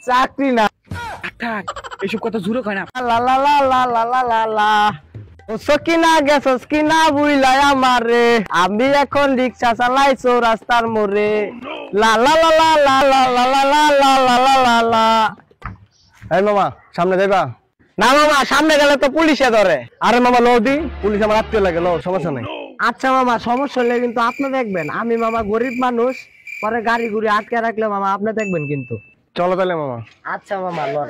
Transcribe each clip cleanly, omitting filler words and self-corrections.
চাকরি না থাক এসব কথা জুড়ে কয় না। লা লা লা লা লা লা লা লা সকিনা গেছস কিনা বুইলাই আমারে আমি এখন রিকশা চালাই চৌরাস্তার মোড়ে লা লা লা লা লা লা লা লা লা লা লা লা লা। এই মামা সামনে যাইবা? না মামা সামনে গেলে তো পুলিশে ধরে। আরে মামা লদি পুলিশ আমার আত্মীয় লাগে, লো সমস্যা নাই। আচ্ছা মামা সমস্যা হলে কিন্তু আপনি দেখবেন, আমি মামা গরিব মানুষ, পরে গাড়ি গুড়ি আটকে রাখলে মামা আপনি দেখবেন কিন্তু। চলো তাহলে মামা। আচ্ছা মামা লন।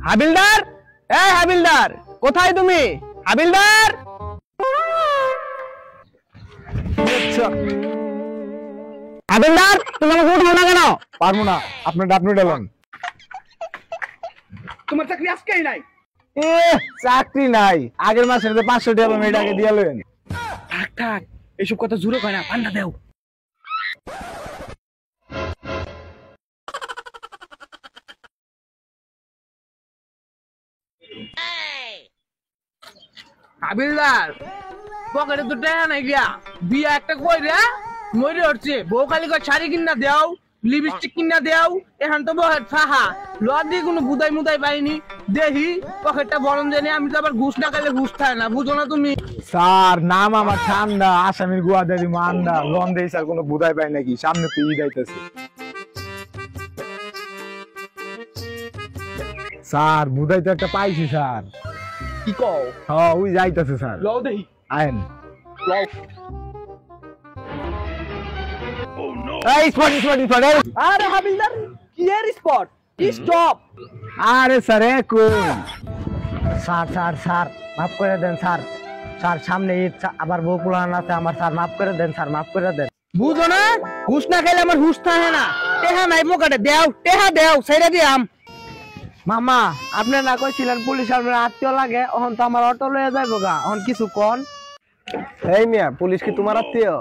হাবিলদার, এই হাবিলদার কোথায় তুমি? হাবিলদার হাবিলদার তুমি আমাকে উঠাও না কেন? পারবো না, আপনার আপনি ডালন। তোমার চাকরি আজকেই নাই। চাকরি নাই, আগের মাসে 500 টাকা মেয়েটাকে দিয়ালেন। থাক থাক এসব কথা জুড়ে কয় না, পান্ডা দেও। হাবিলদার পকেটে তো টাকা নাই গিয়া, বিয়া একটা কই রে মরে হচ্ছে, বউ খালি কয় শাড়ি কিনা দেও, লিপস্টিক কিনা দেও, এখন তো বহের ফাহা লদি কোনো বুদাই মুদাই পাইনি। দেখি পকেটটা বরণ জানি, আমি তো আবার ঘুষ না খাইলে ঘুষ খায় না, বুঝো না তুমি? স্যার নাম আমার ঠান্ডা, আসামির গুয়াদারি মান্ডা, লোন দেই স্যার কোনো বুধাই পাই নাকি, সামনে তো ঈদ আইতেছে। স্যার বুধাই তো একটা পাইছি স্যার। কি কও? হ্যাঁ ওই যাইতেছে স্যার। লও দেখি। আইন লও। এই স্পট স্পট স্পট। আরে হাবিলদার কি এর স্পট? স্টপ। আরে স্যার কোন স্যার স্যার স্যার মাফ করে দেন স্যার। স্যার সামনে ঈদ, আবার বউ পুরান আছে আমার, স্যার মাফ করে দেন স্যার, মাফ করে দেন। বুঝো না ঘুষ না খাইলে আমার হুশ থাকে না। টেহা নাই পকেটে, দেও টেহা দেও, ছেড়ে দিয়াম। মামা আপনি না কইছিলেন পুলিশ আপনার আত্মীয় লাগে, এখন তো আমার অটো লয়ে যাইবো গা, এখন কিছু কোন। এই মিয়া পুলিশ কি তোমার আত্মীয়?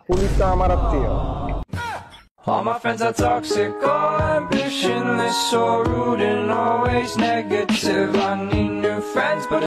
পুলিশ তো আমার আত্মীয়। All my friends are toxic, all ambitionless, so rude and always negative. I need new friends, but